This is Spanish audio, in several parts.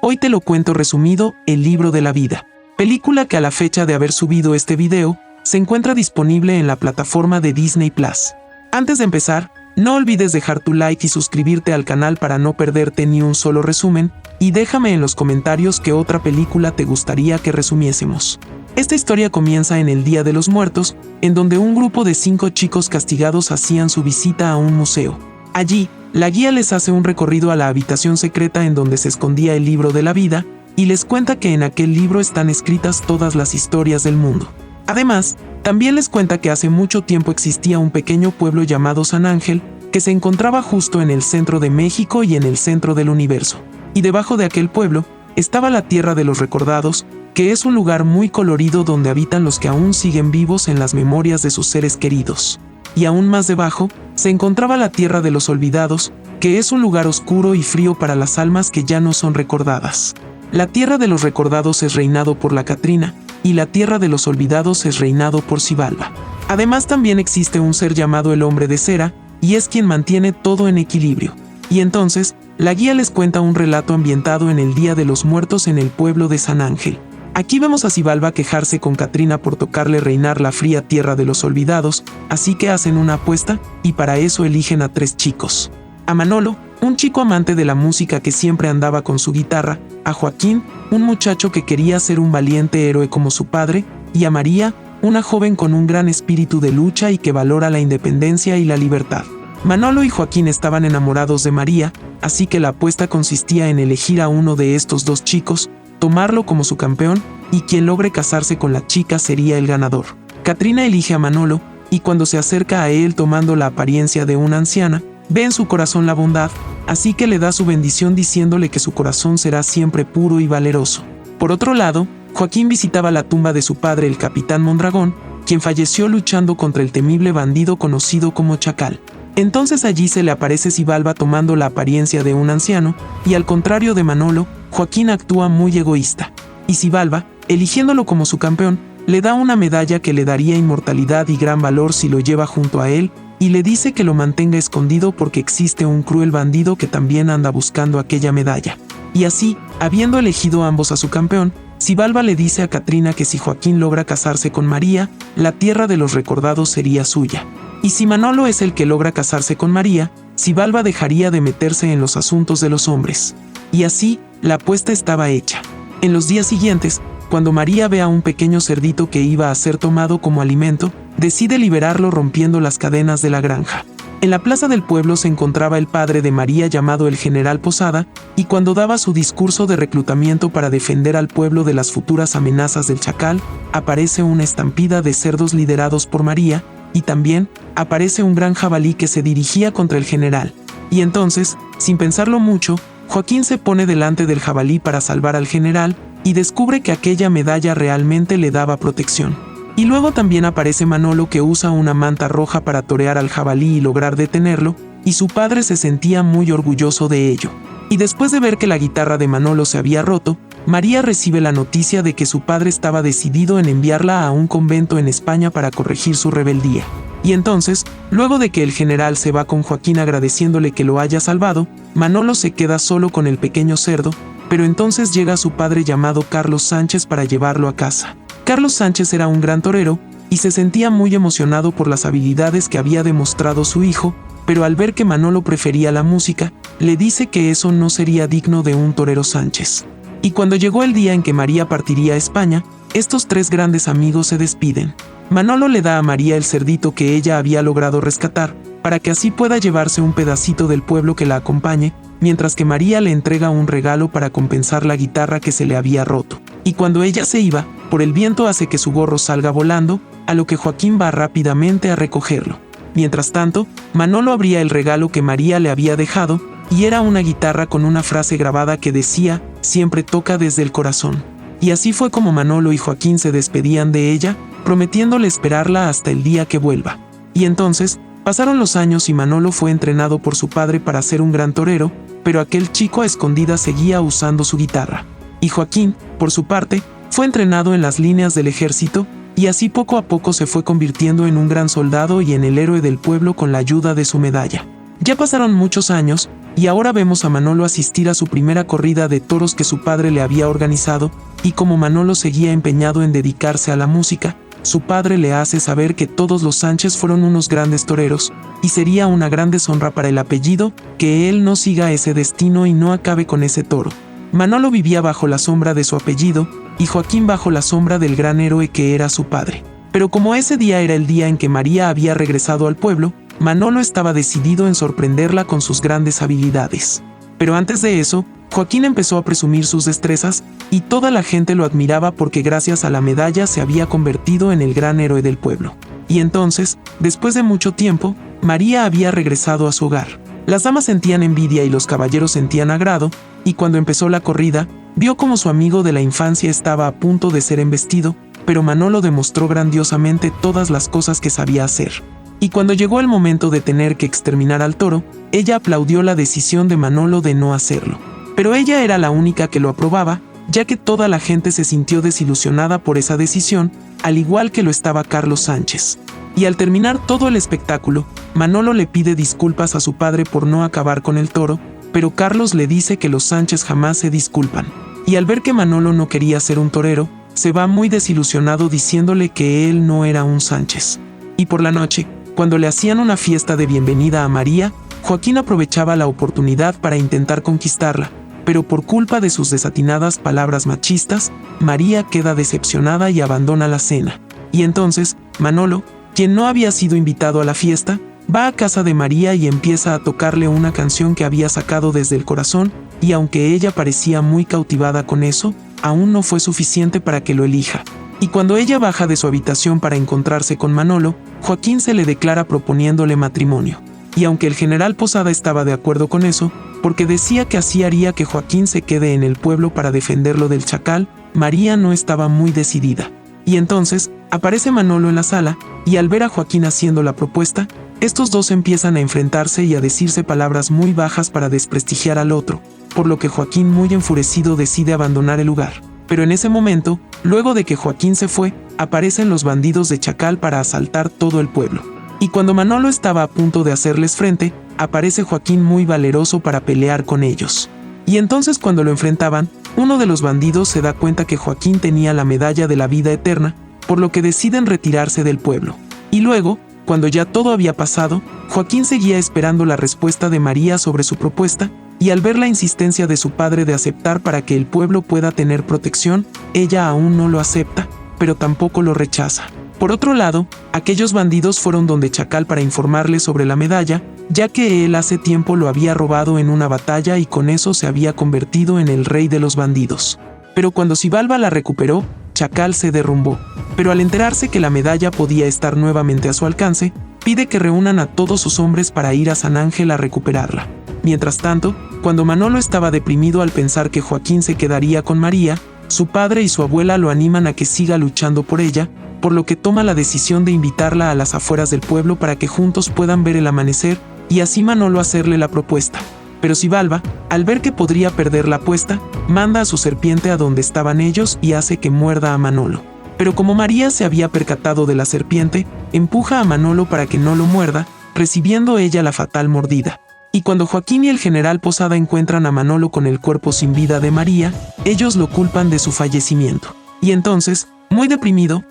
Hoy te lo cuento resumido, El libro de la vida. Película que a la fecha de haber subido este video, se encuentra disponible en la plataforma de Disney Plus. Antes de empezar, no olvides dejar tu like y suscribirte al canal para no perderte ni un solo resumen, y déjame en los comentarios qué otra película te gustaría que resumiésemos. Esta historia comienza en el Día de los Muertos, en donde un grupo de 5 chicos castigados hacían su visita a un museo. Allí, la guía les hace un recorrido a la habitación secreta en donde se escondía el libro de la vida, y les cuenta que en aquel libro están escritas todas las historias del mundo. Además, también les cuenta que hace mucho tiempo existía un pequeño pueblo llamado San Ángel, que se encontraba justo en el centro de México y en el centro del universo. Y debajo de aquel pueblo, estaba la Tierra de los Recordados, que es un lugar muy colorido donde habitan los que aún siguen vivos en las memorias de sus seres queridos. Y aún más debajo, se encontraba la Tierra de los Olvidados, que es un lugar oscuro y frío para las almas que ya no son recordadas. La Tierra de los Recordados es reinado por la Catrina, y la Tierra de los Olvidados es reinado por Xibalba. Además también existe un ser llamado el Hombre de Cera, y es quien mantiene todo en equilibrio. Y entonces, la guía les cuenta un relato ambientado en el Día de los Muertos en el pueblo de San Ángel. Aquí vemos a Xibalba quejarse con Catrina por tocarle reinar la fría Tierra de los Olvidados, así que hacen una apuesta, y para eso eligen a 3 chicos. A Manolo, un chico amante de la música que siempre andaba con su guitarra, a Joaquín, un muchacho que quería ser un valiente héroe como su padre, y a María, una joven con un gran espíritu de lucha y que valora la independencia y la libertad. Manolo y Joaquín estaban enamorados de María, así que la apuesta consistía en elegir a uno de estos 2 chicos, tomarlo como su campeón, y quien logre casarse con la chica sería el ganador. Catrina elige a Manolo, y cuando se acerca a él tomando la apariencia de una anciana, ve en su corazón la bondad, así que le da su bendición diciéndole que su corazón será siempre puro y valeroso. Por otro lado, Joaquín visitaba la tumba de su padre el capitán Mondragón, quien falleció luchando contra el temible bandido conocido como Chacal. Entonces allí se le aparece Xibalba tomando la apariencia de un anciano, y al contrario de Manolo, Joaquín actúa muy egoísta. Y Xibalba, eligiéndolo como su campeón, le da una medalla que le daría inmortalidad y gran valor si lo lleva junto a él, y le dice que lo mantenga escondido porque existe un cruel bandido que también anda buscando aquella medalla. Y así, habiendo elegido ambos a su campeón, Xibalba le dice a Catrina que si Joaquín logra casarse con María, la Tierra de los Recordados sería suya. Y si Manolo es el que logra casarse con María, Xibalba dejaría de meterse en los asuntos de los hombres. Y así, la apuesta estaba hecha. En los días siguientes, cuando María ve a un pequeño cerdito que iba a ser tomado como alimento, decide liberarlo rompiendo las cadenas de la granja. En la plaza del pueblo se encontraba el padre de María llamado el general Posada, y cuando daba su discurso de reclutamiento para defender al pueblo de las futuras amenazas del Chacal, aparece una estampida de cerdos liderados por María, y también aparece un gran jabalí que se dirigía contra el general. Y entonces, sin pensarlo mucho, Joaquín se pone delante del jabalí para salvar al general, y descubre que aquella medalla realmente le daba protección. Y luego también aparece Manolo que usa una manta roja para torear al jabalí y lograr detenerlo, y su padre se sentía muy orgulloso de ello. Y después de ver que la guitarra de Manolo se había roto, María recibe la noticia de que su padre estaba decidido en enviarla a un convento en España para corregir su rebeldía. Y entonces, luego de que el general se va con Joaquín agradeciéndole que lo haya salvado, Manolo se queda solo con el pequeño cerdo, pero entonces llega su padre llamado Carlos Sánchez para llevarlo a casa. Carlos Sánchez era un gran torero, y se sentía muy emocionado por las habilidades que había demostrado su hijo, pero al ver que Manolo prefería la música, le dice que eso no sería digno de un torero Sánchez. Y cuando llegó el día en que María partiría a España, estos 3 grandes amigos se despiden. Manolo le da a María el cerdito que ella había logrado rescatar, para que así pueda llevarse un pedacito del pueblo que la acompañe, mientras que María le entrega un regalo para compensar la guitarra que se le había roto. Y cuando ella se iba, por el viento hace que su gorro salga volando, a lo que Joaquín va rápidamente a recogerlo. Mientras tanto, Manolo abría el regalo que María le había dejado, y era una guitarra con una frase grabada que decía, siempre toca desde el corazón. Y así fue como Manolo y Joaquín se despedían de ella, prometiéndole esperarla hasta el día que vuelva. Y entonces, pasaron los años y Manolo fue entrenado por su padre para ser un gran torero, pero aquel chico a escondidas seguía usando su guitarra. Y Joaquín, por su parte, fue entrenado en las líneas del ejército, y así poco a poco se fue convirtiendo en un gran soldado y en el héroe del pueblo con la ayuda de su medalla. Ya pasaron muchos años, y ahora vemos a Manolo asistir a su primera corrida de toros que su padre le había organizado, y como Manolo seguía empeñado en dedicarse a la música, su padre le hace saber que todos los Sánchez fueron unos grandes toreros, y sería una gran deshonra para el apellido que él no siga ese destino y no acabe con ese toro. Manolo vivía bajo la sombra de su apellido, y Joaquín bajo la sombra del gran héroe que era su padre. Pero como ese día era el día en que María había regresado al pueblo, Manolo estaba decidido en sorprenderla con sus grandes habilidades. Pero antes de eso, Joaquín empezó a presumir sus destrezas, y toda la gente lo admiraba porque gracias a la medalla se había convertido en el gran héroe del pueblo. Y entonces, después de mucho tiempo, María había regresado a su hogar. Las damas sentían envidia y los caballeros sentían agrado, y cuando empezó la corrida, vio como su amigo de la infancia estaba a punto de ser embestido, pero Manolo demostró grandiosamente todas las cosas que sabía hacer. Y cuando llegó el momento de tener que exterminar al toro, ella aplaudió la decisión de Manolo de no hacerlo. Pero ella era la única que lo aprobaba, ya que toda la gente se sintió desilusionada por esa decisión, al igual que lo estaba Carlos Sánchez. Y al terminar todo el espectáculo, Manolo le pide disculpas a su padre por no acabar con el toro, pero Carlos le dice que los Sánchez jamás se disculpan. Y al ver que Manolo no quería ser un torero, se va muy desilusionado diciéndole que él no era un Sánchez. Y por la noche, cuando le hacían una fiesta de bienvenida a María, Joaquín aprovechaba la oportunidad para intentar conquistarla, pero por culpa de sus desatinadas palabras machistas, María queda decepcionada y abandona la cena. Y entonces, Manolo, quien no había sido invitado a la fiesta, va a casa de María y empieza a tocarle una canción que había sacado desde el corazón, y aunque ella parecía muy cautivada con eso, aún no fue suficiente para que lo elija. Y cuando ella baja de su habitación para encontrarse con Manolo, Joaquín se le declara proponiéndole matrimonio. Y aunque el general Posada estaba de acuerdo con eso, porque decía que así haría que Joaquín se quede en el pueblo para defenderlo del chacal, María no estaba muy decidida. Y entonces, aparece Manolo en la sala, y al ver a Joaquín haciendo la propuesta, estos dos empiezan a enfrentarse y a decirse palabras muy bajas para desprestigiar al otro, por lo que Joaquín muy enfurecido decide abandonar el lugar. Pero en ese momento, luego de que Joaquín se fue, aparecen los bandidos de Chacal para asaltar todo el pueblo. Y cuando Manolo estaba a punto de hacerles frente, aparece Joaquín muy valeroso para pelear con ellos. Y entonces cuando lo enfrentaban, uno de los bandidos se da cuenta que Joaquín tenía la medalla de la vida eterna, por lo que deciden retirarse del pueblo. Y luego, cuando ya todo había pasado, Joaquín seguía esperando la respuesta de María sobre su propuesta, y al ver la insistencia de su padre de aceptar para que el pueblo pueda tener protección, ella aún no lo acepta, pero tampoco lo rechaza. Por otro lado, aquellos bandidos fueron donde Chacal para informarle sobre la medalla, ya que él hace tiempo lo había robado en una batalla y con eso se había convertido en el rey de los bandidos. Pero cuando Xibalba la recuperó, Chacal se derrumbó. Pero al enterarse que la medalla podía estar nuevamente a su alcance, pide que reúnan a todos sus hombres para ir a San Ángel a recuperarla. Mientras tanto, cuando Manolo estaba deprimido al pensar que Joaquín se quedaría con María, su padre y su abuela lo animan a que siga luchando por ella, por lo que toma la decisión de invitarla a las afueras del pueblo para que juntos puedan ver el amanecer, y así Manolo hacerle la propuesta. Pero Xibalba, al ver que podría perder la apuesta, manda a su serpiente a donde estaban ellos y hace que muerda a Manolo. Pero como María se había percatado de la serpiente, empuja a Manolo para que no lo muerda, recibiendo ella la fatal mordida. Y cuando Joaquín y el general Posada encuentran a Manolo con el cuerpo sin vida de María, ellos lo culpan de su fallecimiento. Y entonces, muy deprimido,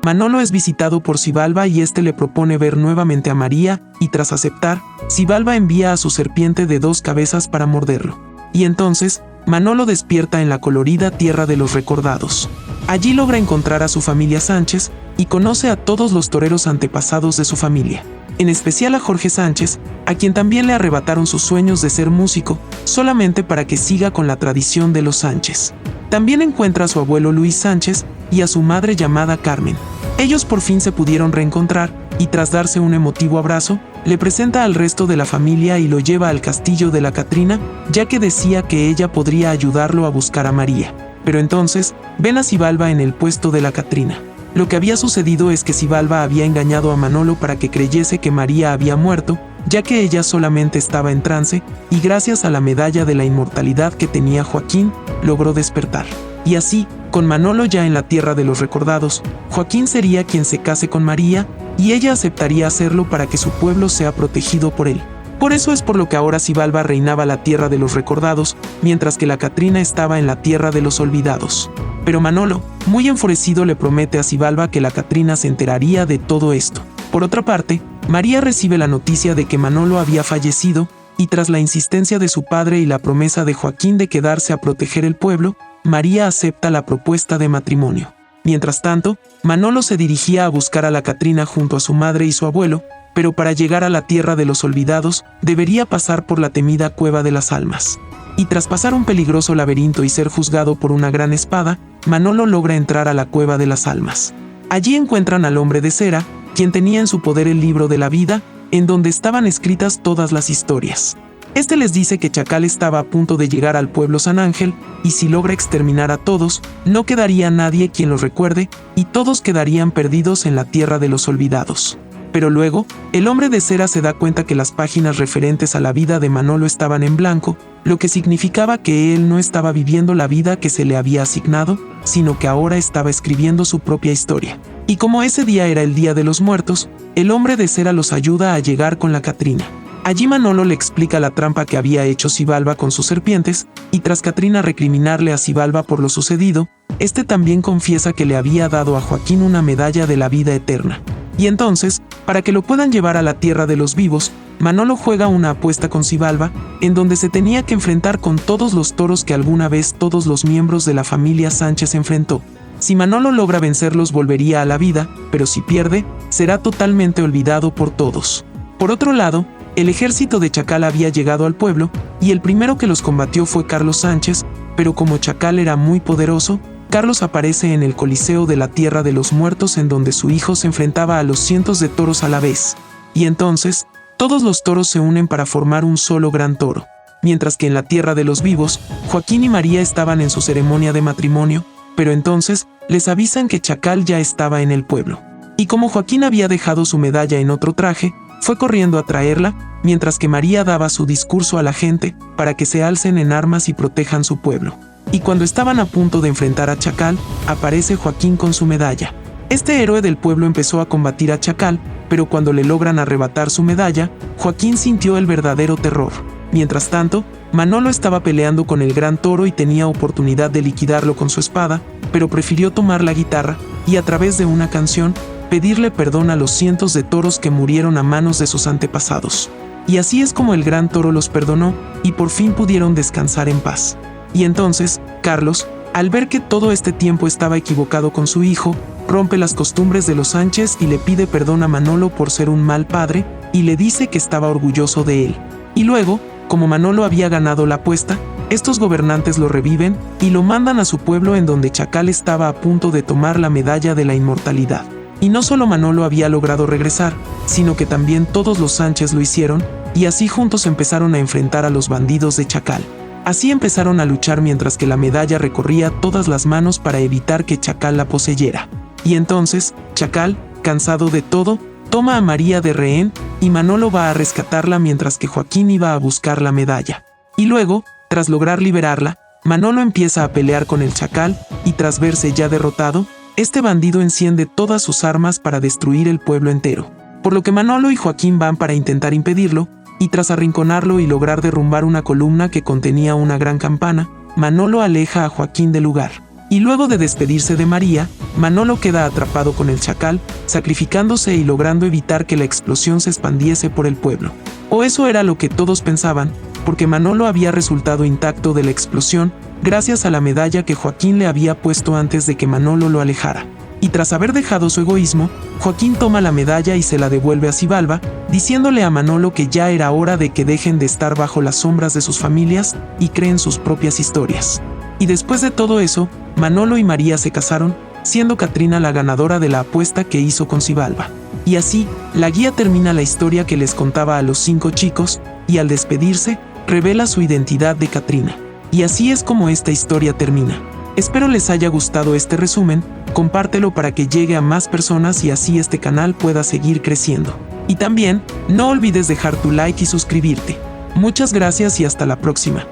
Manolo es visitado por Xibalba y este le propone ver nuevamente a María, y tras aceptar, Xibalba envía a su serpiente de 2 cabezas para morderlo. Y entonces, Manolo despierta en la colorida tierra de los recordados. Allí logra encontrar a su familia Sánchez, y conoce a todos los toreros antepasados de su familia. En especial a Jorge Sánchez, a quien también le arrebataron sus sueños de ser músico, solamente para que siga con la tradición de los Sánchez. También encuentra a su abuelo Luis Sánchez y a su madre llamada Carmen. Ellos por fin se pudieron reencontrar, y tras darse un emotivo abrazo, le presenta al resto de la familia y lo lleva al castillo de la Catrina, ya que decía que ella podría ayudarlo a buscar a María. Pero entonces, ven a Xibalba en el puesto de la Catrina. Lo que había sucedido es que Xibalba había engañado a Manolo para que creyese que María había muerto, ya que ella solamente estaba en trance, y gracias a la medalla de la inmortalidad que tenía Joaquín, logró despertar. Y así, con Manolo ya en la tierra de los recordados, Joaquín sería quien se case con María, y ella aceptaría hacerlo para que su pueblo sea protegido por él. Por eso es por lo que ahora Xibalba reinaba la tierra de los recordados, mientras que la Catrina estaba en la tierra de los olvidados. Pero Manolo, muy enfurecido, le promete a Xibalba que la Catrina se enteraría de todo esto. Por otra parte, María recibe la noticia de que Manolo había fallecido, y tras la insistencia de su padre y la promesa de Joaquín de quedarse a proteger el pueblo, María acepta la propuesta de matrimonio. Mientras tanto, Manolo se dirigía a buscar a la Catrina junto a su madre y su abuelo, pero para llegar a la tierra de los olvidados, debería pasar por la temida Cueva de las Almas. Y tras pasar un peligroso laberinto y ser juzgado por una gran espada, Manolo logra entrar a la Cueva de las Almas. Allí encuentran al hombre de cera, quien tenía en su poder el libro de la vida, en donde estaban escritas todas las historias. Este les dice que Chacal estaba a punto de llegar al pueblo San Ángel, y si logra exterminar a todos, no quedaría nadie quien los recuerde, y todos quedarían perdidos en la tierra de los olvidados. Pero luego, el hombre de cera se da cuenta que las páginas referentes a la vida de Manolo estaban en blanco, lo que significaba que él no estaba viviendo la vida que se le había asignado, sino que ahora estaba escribiendo su propia historia. Y como ese día era el Día de los Muertos, el hombre de cera los ayuda a llegar con la Catrina. Allí Manolo le explica la trampa que había hecho Xibalba con sus serpientes, y tras Catrina recriminarle a Xibalba por lo sucedido, este también confiesa que le había dado a Joaquín una medalla de la vida eterna. Y entonces, para que lo puedan llevar a la tierra de los vivos, Manolo juega una apuesta con Xibalba, en donde se tenía que enfrentar con todos los toros que alguna vez todos los miembros de la familia Sánchez enfrentó. Si Manolo logra vencerlos volvería a la vida, pero si pierde, será totalmente olvidado por todos. Por otro lado, el ejército de Chacal había llegado al pueblo, y el primero que los combatió fue Carlos Sánchez, pero como Chacal era muy poderoso, Carlos aparece en el Coliseo de la Tierra de los Muertos en donde su hijo se enfrentaba a los cientos de toros a la vez. Y entonces, todos los toros se unen para formar un solo gran toro. Mientras que en la Tierra de los Vivos, Joaquín y María estaban en su ceremonia de matrimonio, pero entonces les avisan que Chacal ya estaba en el pueblo. Y como Joaquín había dejado su medalla en otro traje, fue corriendo a traerla, mientras que María daba su discurso a la gente para que se alcen en armas y protejan su pueblo. Y cuando estaban a punto de enfrentar a Chacal, aparece Joaquín con su medalla. Este héroe del pueblo empezó a combatir a Chacal, pero cuando le logran arrebatar su medalla, Joaquín sintió el verdadero terror. Mientras tanto, Manolo estaba peleando con el gran toro y tenía oportunidad de liquidarlo con su espada, pero prefirió tomar la guitarra y a través de una canción, pedirle perdón a los cientos de toros que murieron a manos de sus antepasados. Y así es como el gran toro los perdonó y por fin pudieron descansar en paz. Y entonces, Carlos, al ver que todo este tiempo estaba equivocado con su hijo, rompe las costumbres de los Sánchez y le pide perdón a Manolo por ser un mal padre, y le dice que estaba orgulloso de él. Y luego, como Manolo había ganado la apuesta, estos gobernantes lo reviven y lo mandan a su pueblo en donde Chacal estaba a punto de tomar la medalla de la inmortalidad. Y no solo Manolo había logrado regresar, sino que también todos los Sánchez lo hicieron, y así juntos empezaron a enfrentar a los bandidos de Chacal. Así empezaron a luchar mientras que la medalla recorría todas las manos para evitar que Chacal la poseyera. Y entonces, Chacal, cansado de todo, toma a María de rehén y Manolo va a rescatarla mientras que Joaquín iba a buscar la medalla. Y luego, tras lograr liberarla, Manolo empieza a pelear con el Chacal y tras verse ya derrotado, este bandido enciende todas sus armas para destruir el pueblo entero. Por lo que Manolo y Joaquín van para intentar impedirlo, y tras arrinconarlo y lograr derrumbar una columna que contenía una gran campana, Manolo aleja a Joaquín del lugar. Y luego de despedirse de María, Manolo queda atrapado con el Chacal, sacrificándose y logrando evitar que la explosión se expandiese por el pueblo. O eso era lo que todos pensaban, porque Manolo había resultado intacto de la explosión, gracias a la medalla que Joaquín le había puesto antes de que Manolo lo alejara. Y tras haber dejado su egoísmo, Joaquín toma la medalla y se la devuelve a Xibalba, diciéndole a Manolo que ya era hora de que dejen de estar bajo las sombras de sus familias y creen sus propias historias. Y después de todo eso, Manolo y María se casaron, siendo Catrina la ganadora de la apuesta que hizo con Xibalba. Y así, la guía termina la historia que les contaba a los 5 chicos, y al despedirse, revela su identidad de Catrina. Y así es como esta historia termina. Espero les haya gustado este resumen, compártelo para que llegue a más personas y así este canal pueda seguir creciendo. Y también, no olvides dejar tu like y suscribirte. Muchas gracias y hasta la próxima.